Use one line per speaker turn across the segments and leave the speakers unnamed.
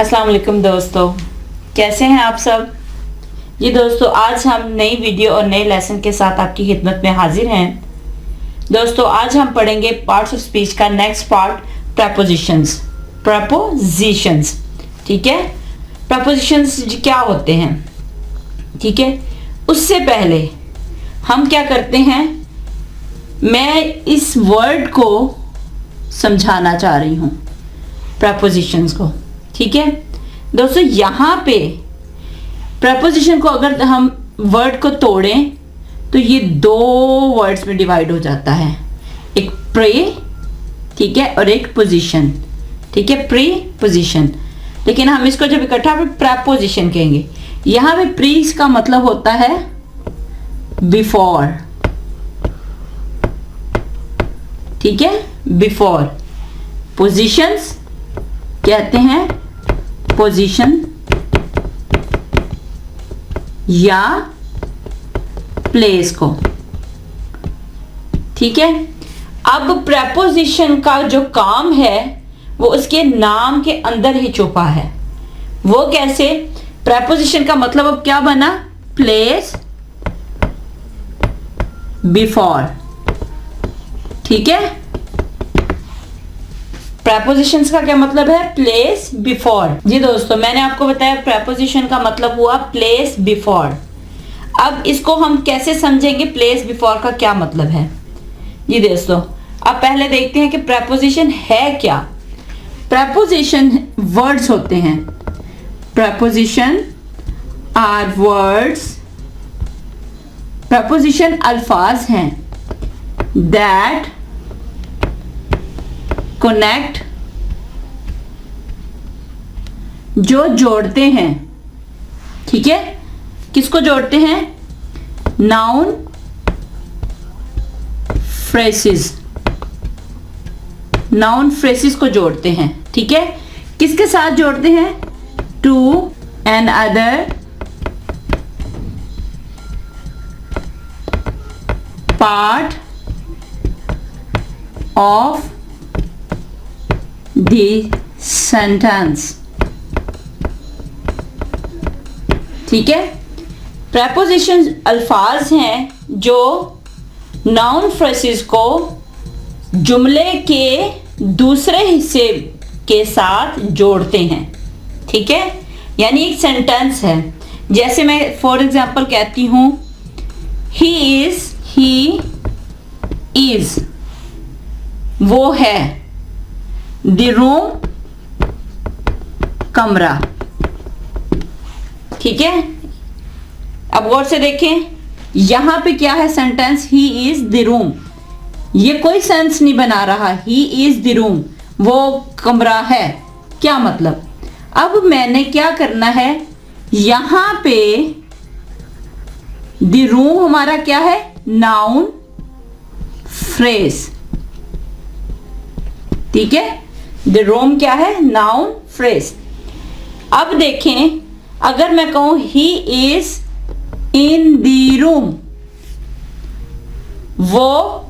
अस्सलाम वालेकुम दोस्तों, कैसे हैं आप सब। ये दोस्तों आज हम नई वीडियो और नए लेसन के साथ आपकी खिदमत में हाजिर हैं। दोस्तों आज हम पढ़ेंगे पार्ट्स ऑफ स्पीच का नेक्स्ट पार्ट, प्रपोजिशंस। ठीक है, प्रपोजिशंस क्या होते हैं। ठीक है, उससे पहले हम क्या करते हैं, मैं इस वर्ड को समझाना चाह रही हूं, प्रपोजिशंस को। ठीक है दोस्तों, यहां पे प्रपोजिशन को अगर हम वर्ड को तोड़ें तो ये दो वर्ड्स में डिवाइड हो जाता है, एक प्रे, ठीक है, और एक पोजीशन। ठीक है, प्री पोजीशन। लेकिन हम इसको जब इकट्ठा प्रपोजिशन कहेंगे, यहां पे प्री का मतलब होता है बिफोर। ठीक है, बिफोर। पोजीशंस कहते हैं पोजीशन या प्लेस को। ठीक है, अब प्रपोजिशन का जो काम है वो उसके नाम के अंदर ही छुपा है। वो कैसे? प्रपोजिशन का मतलब अब क्या बना? Place before. ठीक है, प्रपोजिशंस का क्या मतलब है? Place before. जी दोस्तों, मैंने आपको बताया प्रपोजिशन का मतलब हुआ प्लेस बिफोर। अब इसको हम कैसे समझेंगे, प्लेस बिफोर का क्या मतलब है। जी दोस्तों, अब पहले देखते हैं कि प्रपोजिशन है क्या। प्रपोजिशन वर्ड्स होते हैं। Preposition are words. प्रपोजिशन अल्फाज हैं दैट कनेक्ट, जो जोड़ते हैं। ठीक है, किसको जोड़ते हैं? Noun phrases. नाउन फ्रेसेस को जोड़ते हैं। ठीक है, किसके साथ जोड़ते हैं? To another part of the sentence. ठीक है, प्रपोजिशन अल्फाज हैं जो नाउन फ्रेसेस को जुमले के दूसरे हिस्से के साथ जोड़ते हैं। ठीक है, यानी एक सेंटेंस है। जैसे मैं फॉर एग्जांपल कहती हूं ही इज, वो है। द रूम, कमरा। ठीक है, अब गौर से देखें, यहां पे क्या है sentence? He is the room. ये कोई सेंस नहीं बना रहा, ही इज द रूम, वो कमरा है। क्या मतलब? अब मैंने क्या करना है, यहां पे द रूम हमारा क्या है? Noun phrase. ठीक है, द रूम क्या है? Noun phrase. अब देखें, अगर मैं कहूं he is in the room, वो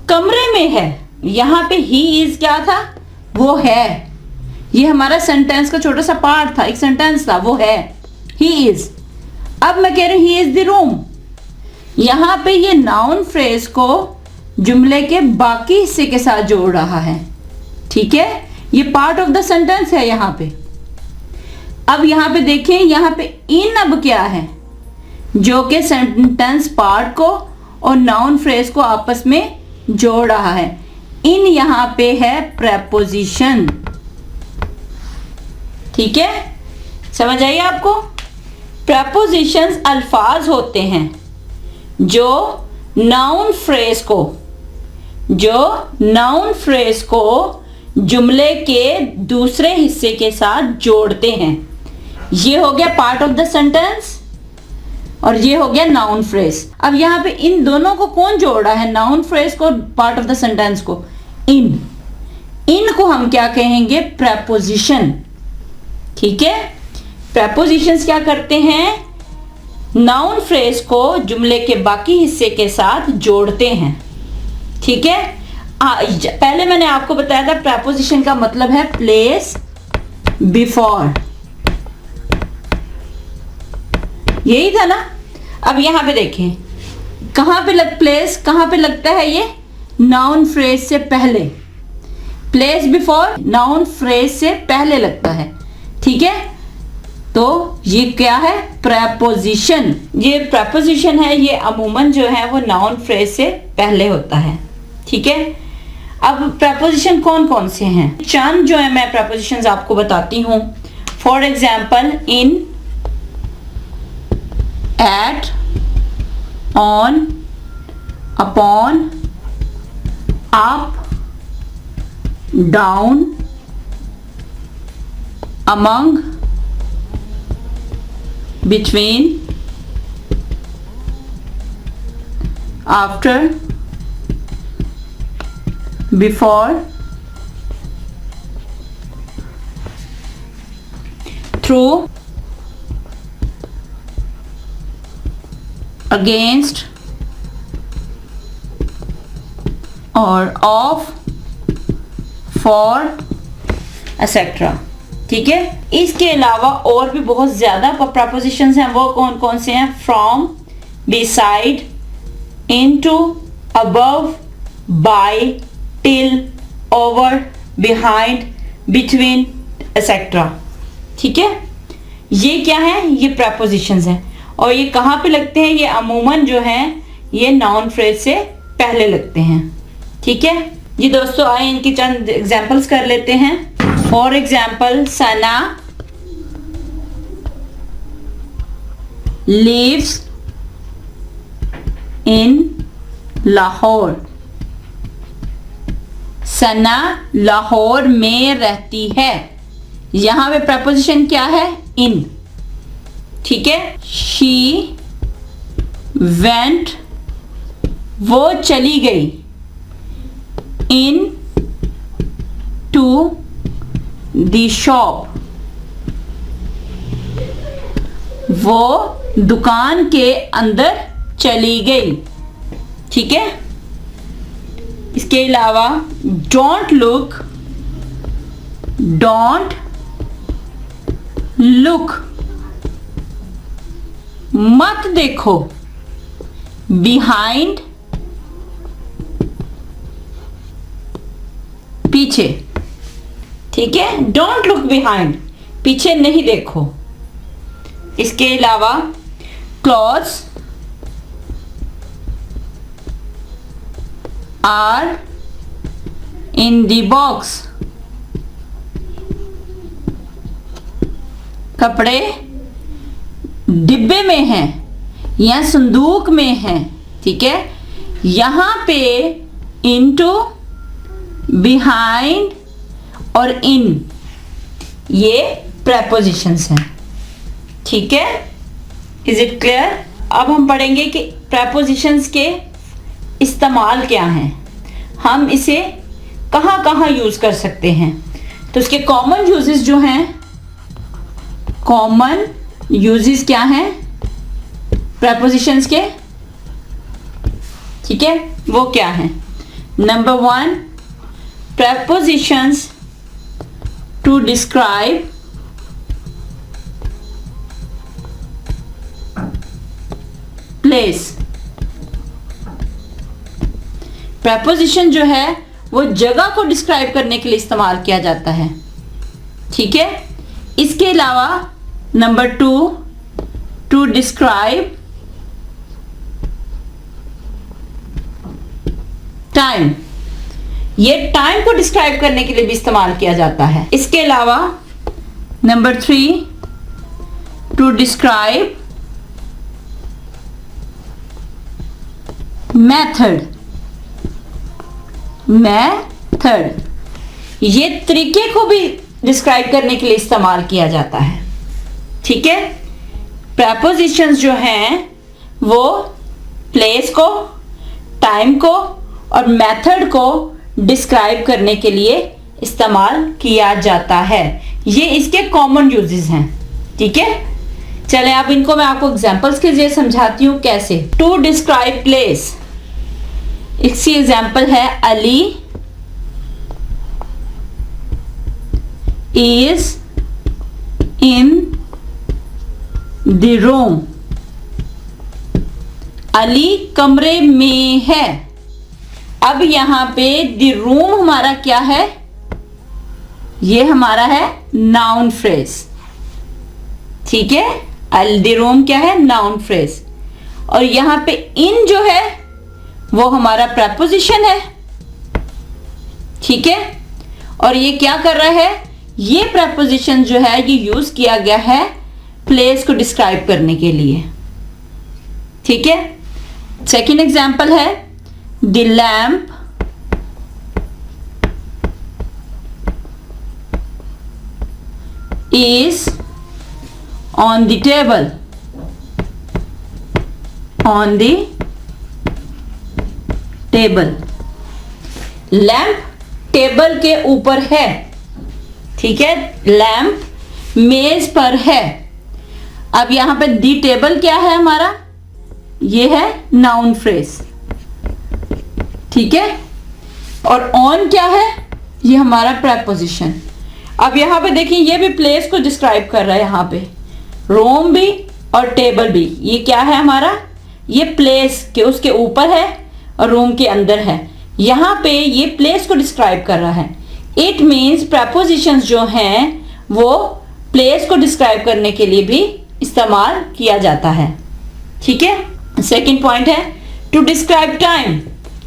कमरे में है। यहां पे ही इज क्या था? वो है। ये हमारा सेंटेंस का छोटा सा पार्ट था, एक सेंटेंस था, वो है, ही इज। अब मैं कह रही हूं ही इज द रूम, यहां पे ये नाउन फ्रेज को जुमले के बाकी हिस्से के साथ जोड़ रहा है। ठीक है, ये पार्ट ऑफ द सेंटेंस है यहां पे। अब यहां पे देखें, यहां पे इन अब क्या है? जो कि सेंटेंस पार्ट को और नाउन फ्रेज को आपस में जोड़ रहा है। इन यहां पे है प्रपोजिशन। ठीक है, समझ आई आपको? प्रपोजिशंस अल्फाज होते हैं जो नाउन फ्रेज को जुमले के दूसरे हिस्से के साथ जोड़ते हैं। ये हो गया पार्ट ऑफ द सेंटेंस और ये हो गया नाउन फ्रेज। अब यहां पे इन दोनों को कौन जोड़ रहा है? नाउन फ्रेज को, पार्ट ऑफ द सेंटेंस को। इन को हम क्या कहेंगे? प्रपोजिशन। ठीक है, प्रपोजिशंस क्या करते हैं? नाउन फ्रेज को जुमले के बाकी हिस्से के साथ जोड़ते हैं। ठीक है, पहले मैंने आपको बताया था प्रपोजिशन का मतलब है प्लेस बिफोर। यही था ना। अब यहाँ पे देखें कहाँ पे प्लेस कहाँ पे लगता है, ये नाउन फ्रेज से पहले, प्लेस बिफोर नाउन फ्रेज से पहले लगता है, ठीक है। तो ये क्या है, प्रेपोजिशन। ये प्रेपोजिशन है, ये अमूमन जो है वो नाउन फ्रेज से पहले होता है, ठीक है। अब प्रेपोजिशन कौन कौन से हैं, चंद जो है मैं प्रेपोजिशंस आपको बताती हूँ। For example in, at, on, upon, up, down, among, between, after, before, through, against, और of, for, etc. ठीक है। इसके अलावा और भी बहुत ज्यादा प्रपोजिशंस हैं, वो कौन कौन से हैं, from, beside, into, above, by, till, over, behind, between, etcetera, ठीक है। ये क्या है, ये प्रपोजिशंस हैं और ये कहाँ पे लगते हैं, ये अमूमन जो है ये नाउन फ्रेज से पहले लगते हैं, ठीक है। ये दोस्तों आए इनकी चंद एग्जांपल्स कर लेते हैं। For example, Sana lives in Lahore. Sana Lahore में रहती है, यहां पे प्रपोजिशन क्या है, इन, ठीक है। शी वेंट, वो चली गई, इन टू दी शॉप, वो दुकान के अंदर चली गई, ठीक है। इसके अलावा डोंट लुक, डोंट लुक, मत देखो, बिहाइंड, पीछे, ठीक है। डोंट लुक बिहाइंड, पीछे नहीं देखो। इसके अलावा clothes are in the box, कपड़े डिब्बे में हैं या संदूक में हैं, ठीक है। यहां पे इनटू, बिहाइंड और इन, ये प्रेपोजिशंस हैं, ठीक है। Is it clear. अब हम पढ़ेंगे कि प्रेपोजिशंस के इस्तेमाल क्या हैं, हम इसे कहाँ कहाँ यूज कर सकते हैं। तो इसके कॉमन यूजेस जो हैं, कॉमन यूजेस क्या हैं प्रेपोजिशंस के, ठीक है, वो क्या हैं। Number 1, prepositions to describe place। preposition जो है वो जगह को डिस्क्राइब करने के लिए इस्तेमाल किया जाता है, ठीक है। इसके अलावा नंबर 2, टू डिस्क्राइब टाइम, ये टाइम को डिस्क्राइब करने के लिए भी इस्तेमाल किया जाता है। इसके अलावा number 3, to describe method, method, ये तरीके को भी डिस्क्राइब करने के लिए इस्तेमाल किया जाता है, ठीक है। प्रेपोजिशंस जो हैं वो प्लेस को, टाइम को और मेथड को डिस्क्राइब करने के लिए इस्तेमाल किया जाता है। ये इसके कॉमन यूजेस हैं, ठीक है। चले अब इनको मैं आपको एग्जांपल्स के जरिए समझाती हूँ कैसे। टू डिस्क्राइब प्लेस, इसकी एग्जांपल है Ali is in the room, Ali कमरे में है। अब यहाँ पे द रूम हमारा क्या है, ये हमारा है नाउन फ्रेज। ठीक है, द रूम क्या है, नाउन फ्रेज। और यहाँ पे इन जो है वो हमारा प्रपोजिशन है। ठीक है, और ये क्या कर रहा है, ये प्रपोजिशन जो है ये यूज किया गया है प्लेस को डिस्क्राइब करने के लिए। ठीक है, सेकेंड एग्जाम्पल है the lamp is on the table, on the table। Lamp table के ऊपर है। ठीक है, लैंप मेज पर है। अब यहां पे दी टेबल क्या है हमारा, ये है नाउन फ्रेज। ठीक है, और ऑन क्या है, ये हमारा प्रपोजिशन। अब यहाँ पे देखिए ये भी प्लेस को डिस्क्राइब कर रहा है। यहाँ पे रूम भी और टेबल भी, ये क्या है हमारा, ये प्लेस के उसके ऊपर है और रूम के अंदर है। यहाँ पे ये प्लेस को डिस्क्राइब कर रहा है। इट मीन्स प्रपोजिशंस जो हैं वो प्लेस को डिस्क्राइब करने के लिए भी इस्तेमाल किया जाता है। ठीक है, सेकंड पॉइंट है टू डिस्क्राइब टाइम,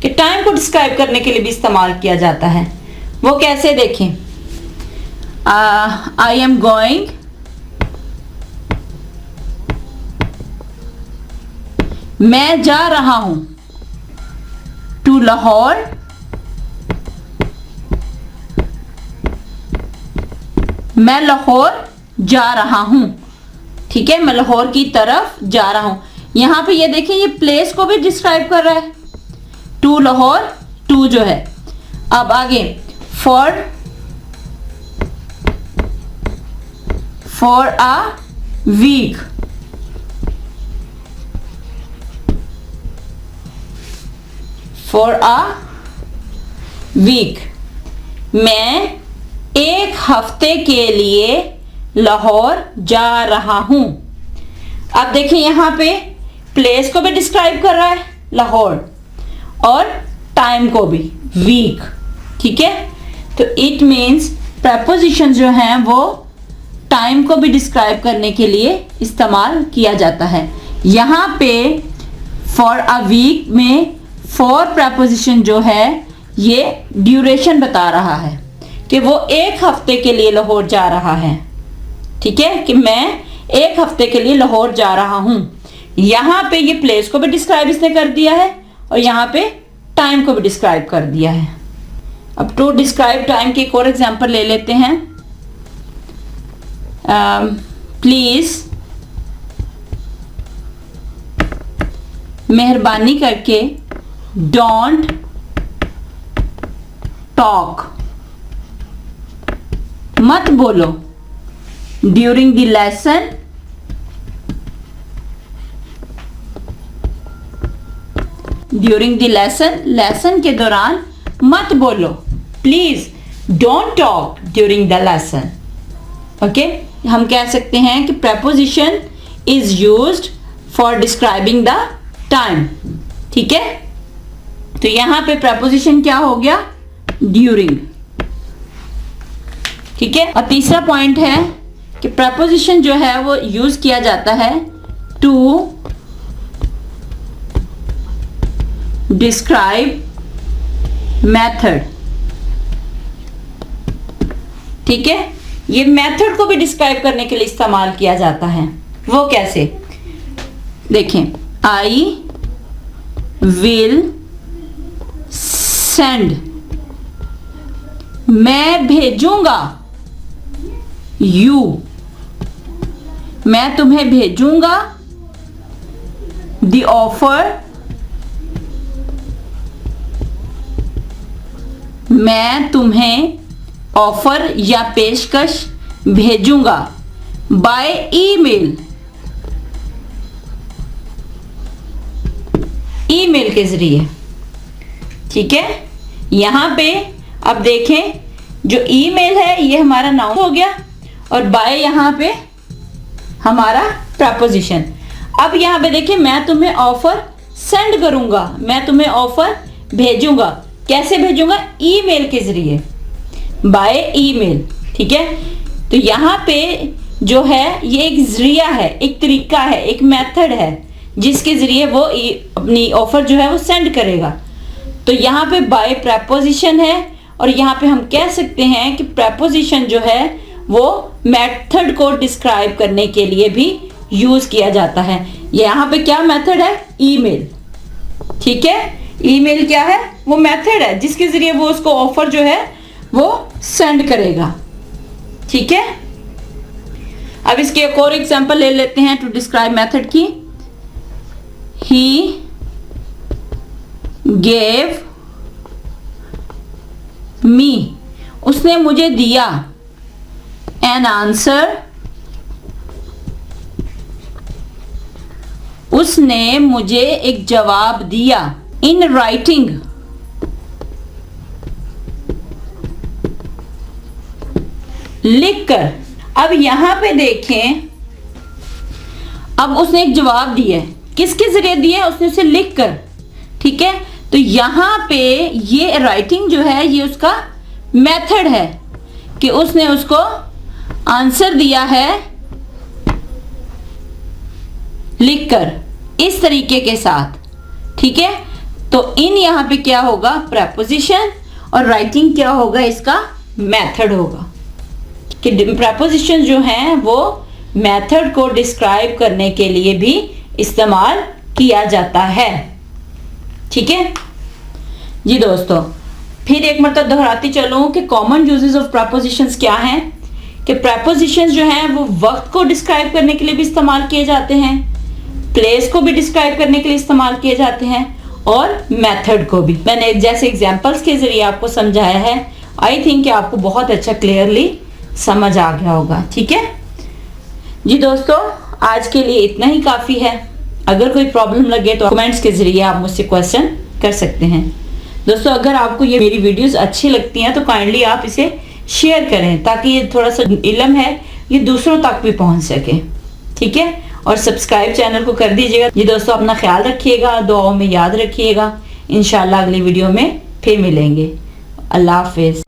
कि टाइम को डिस्क्राइब करने के लिए भी इस्तेमाल किया जाता है। वो कैसे, देखें, आई एम गोइंग मैं जा रहा हूं टू लाहौर मैं लाहौर जा रहा हूं। ठीक है, मैं लाहौर की तरफ जा रहा हूं। यहां पे ये देखिए ये प्लेस को भी डिस्क्राइब कर रहा है, टू लाहौर, टू जो है। अब आगे for a week, for a week, मैं एक हफ्ते के लिए लाहौर जा रहा हूं। अब देखिए यहां पे प्लेस को भी डिस्क्राइब कर रहा है लाहौर, और टाइम को भी, वीक। ठीक है, तो इट मीन्स प्रपोजिशन जो हैं वो टाइम को भी डिस्क्राइब करने के लिए इस्तेमाल किया जाता है। यहाँ पे फॉर अ वीक में फॉर प्रपोजिशन जो है ये ड्यूरेशन बता रहा है कि वो एक हफ्ते के लिए लाहौर जा रहा है। ठीक है, कि मैं एक हफ्ते के लिए लाहौर जा रहा हूं। यहाँ पे ये प्लेस को भी डिस्क्राइब इसने कर दिया है और यहाँ पे टाइम को भी डिस्क्राइब कर दिया है। अब टू डिस्क्राइब टाइम की एक और एग्जांपल ले लेते हैं। प्लीज मेहरबानी करके डोंट टॉक, मत बोलो, during the lesson, during the lesson, lesson के दौरान मत बोलो। Please don't talk during the lesson. Okay, हम कह सकते हैं कि preposition is used for describing the time। ठीक है, तो यहां पे preposition क्या हो गया, during। ठीक है, और तीसरा पॉइंट है कि preposition जो है वो यूज किया जाता है to describe method। ठीक है, ये मेथड को भी डिस्क्राइब करने के लिए इस्तेमाल किया जाता है। वो कैसे, देखें, आई विल सेंड, मैं भेजूंगा, यू, मैं तुम्हें भेजूंगा, द ऑफर, मैं तुम्हें ऑफर या पेशकश भेजूंगा, बाय ईमेल, ईमेल के जरिए। ठीक है, यहां पे अब देखें जो ईमेल है ये हमारा नाउन हो गया और बाय यहां पे हमारा प्रपोजिशन। अब यहां पे देखें मैं तुम्हें ऑफर सेंड करूंगा, मैं तुम्हें ऑफर भेजूंगा। कैसे भेजूंगा? ईमेल के जरिए, बाय ईमेल। ठीक है, तो यहाँ पे जो है ये एक जरिया है, एक तरीका है, एक मेथड है जिसके जरिए वो अपनी ऑफर जो है वो सेंड करेगा। तो यहाँ पे बाय प्रेपोजिशन है और यहाँ पे हम कह सकते हैं कि प्रेपोजिशन जो है वो मेथड को डिस्क्राइब करने के लिए भी यूज किया जाता है। यहाँ पे क्या मेथड है? ईमेल। ठीक है, ईमेल क्या है? वो मेथड है जिसके जरिए वो उसको ऑफर जो है वो सेंड करेगा। ठीक है, अब इसके एक और एग्जांपल ले लेते हैं टू डिस्क्राइब मेथड की। ही गेव मी, उसने मुझे दिया, एन आंसर, उसने मुझे एक जवाब दिया, इन राइटिंग, लिखकर। अब यहां पे देखें, अब उसने एक जवाब दिया, किसके जरिए दिया? उसने उसे लिखकर। ठीक है, तो यहां पे ये राइटिंग जो है ये उसका मेथड है कि उसने उसको आंसर दिया है लिखकर, इस तरीके के साथ। ठीक है, तो इन यहां पे क्या होगा? प्रेपोजिशन, और राइटिंग क्या होगा? इसका मेथड होगा। कि प्रेपोजिशन जो हैं वो मेथड को डिस्क्राइब करने के लिए भी इस्तेमाल किया जाता है। ठीक है जी दोस्तों, फिर एक मतलब दोहराती चलूं कि कॉमन यूजेस ऑफ प्रेपोजिशंस क्या हैं। कि प्रेपोजिशंस जो हैं वो वक्त को डिस्क्राइब करने के लिए भी इस्तेमाल किए जाते हैं, प्लेस को भी डिस्क्राइब करने के लिए इस्तेमाल किए जाते हैं, और मेथड को भी। मैंने जैसे एग्जांपल्स के जरिए आपको समझाया है। आई थिंक कि आपको बहुत अच्छा क्लियरली समझ आ गया होगा। ठीक है जी दोस्तों, आज के लिए इतना ही काफ़ी है। अगर कोई प्रॉब्लम लगे तो कमेंट्स के जरिए आप मुझसे क्वेश्चन कर सकते हैं। दोस्तों, अगर आपको ये मेरी वीडियोस अच्छी लगती हैं तो काइंडली आप इसे शेयर करें ताकि ये थोड़ा सा इल्म है ये दूसरों तक भी पहुंच सके। ठीक है, और सब्सक्राइब चैनल को कर दीजिएगा। जी दोस्तों, अपना ख्याल रखिएगा, दुआओं में याद रखिएगा। इंशाल्लाह अगली वीडियो में फिर मिलेंगे। अल्लाह हाफिज।